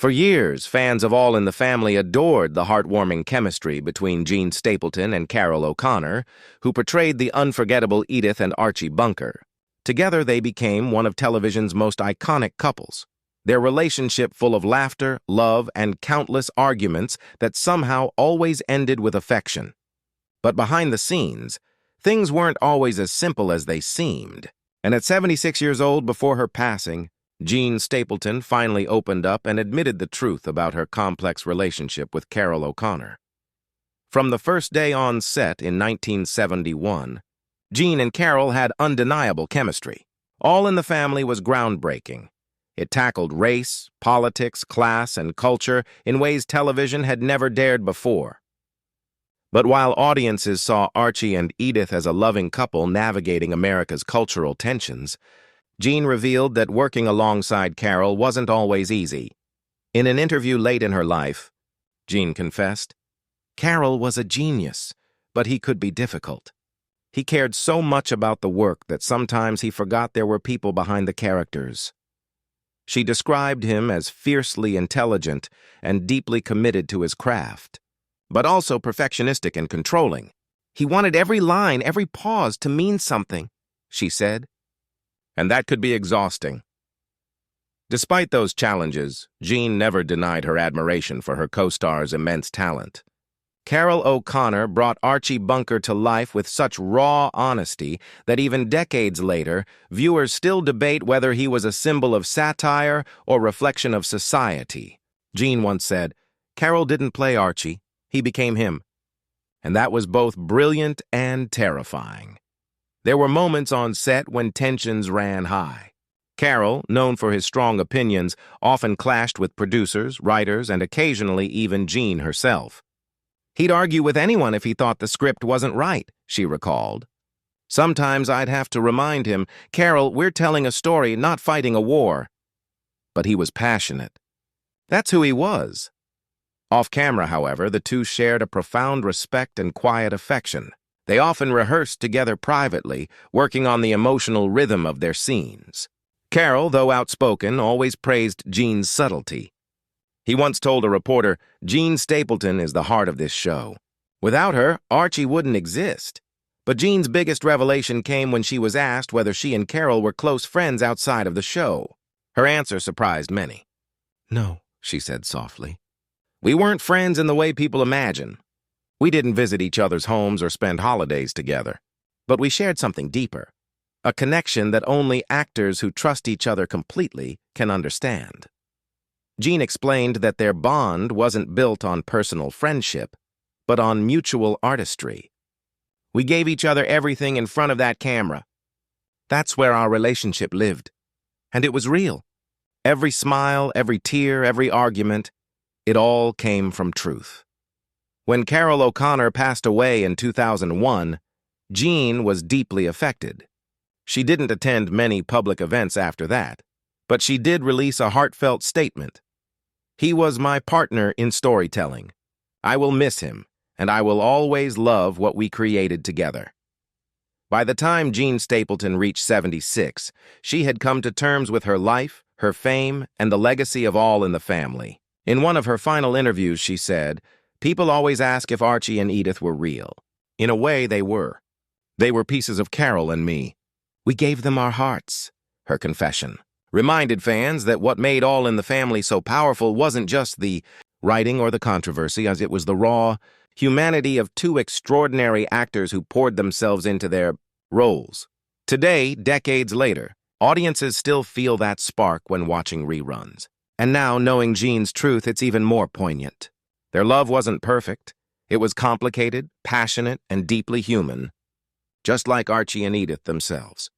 For years, fans of All in the Family adored the heartwarming chemistry between Gene Stapleton and Carroll O'Connor, who portrayed the unforgettable Edith and Archie Bunker. Together, they became one of television's most iconic couples. Their relationship full of laughter, love, and countless arguments that somehow always ended with affection. But behind the scenes, things weren't always as simple as they seemed. And at 76 years old before her passing, Gene Stapleton finally opened up and admitted the truth about her complex relationship with Carroll O'Connor. From the first day on set in 1971, Gene and Carroll had undeniable chemistry. All in the Family was groundbreaking. It tackled race, politics, class, and culture in ways television had never dared before. But while audiences saw Archie and Edith as a loving couple navigating America's cultural tensions, Gene revealed that working alongside Carroll wasn't always easy. In an interview late in her life, Gene confessed, "Carroll was a genius, but he could be difficult. He cared so much about the work that sometimes he forgot there were people behind the characters." She described him as fiercely intelligent and deeply committed to his craft, but also perfectionistic and controlling. "He wanted every line, every pause to mean something," she said. And that could be exhausting. Despite those challenges, Gene never denied her admiration for her co-star's immense talent. Carroll O'Connor brought Archie Bunker to life with such raw honesty that even decades later, viewers still debate whether he was a symbol of satire or reflection of society. Gene once said, "Carroll didn't play Archie, he became him." And that was both brilliant and terrifying. There were moments on set when tensions ran high. Carroll, known for his strong opinions, often clashed with producers, writers, and occasionally even Gene herself. "He'd argue with anyone if he thought the script wasn't right," she recalled. "Sometimes I'd have to remind him, 'Carroll, we're telling a story, not fighting a war.'" But he was passionate. That's who he was. Off-camera, however, the two shared a profound respect and quiet affection. They often rehearsed together privately, working on the emotional rhythm of their scenes. Carroll, though outspoken, always praised Gene's subtlety. He once told a reporter, "Gene Stapleton is the heart of this show. Without her, Archie wouldn't exist." But Gene's biggest revelation came when she was asked whether she and Carroll were close friends outside of the show. Her answer surprised many. "No," she said softly. "We weren't friends in the way people imagine. We didn't visit each other's homes or spend holidays together. But we shared something deeper, a connection that only actors who trust each other completely can understand." Gene explained that their bond wasn't built on personal friendship, but on mutual artistry. "We gave each other everything in front of that camera. That's where our relationship lived. And it was real. Every smile, every tear, every argument, it all came from truth." When Carroll O'Connor passed away in 2001, Gene was deeply affected. She didn't attend many public events after that, but she did release a heartfelt statement. "He was my partner in storytelling. I will miss him, and I will always love what we created together." By the time Gene Stapleton reached 76, she had come to terms with her life, her fame, and the legacy of All in the Family. In one of her final interviews, she said, "People always ask if Archie and Edith were real. In a way, they were. They were pieces of Carroll and me. We gave them our hearts," her confession reminded fans that what made All in the Family so powerful wasn't just the writing or the controversy, as it was the raw humanity of two extraordinary actors who poured themselves into their roles. Today, decades later, audiences still feel that spark when watching reruns. And now, knowing Gene's truth, it's even more poignant. Their love wasn't perfect. It was complicated, passionate, and deeply human, just like Archie and Edith themselves.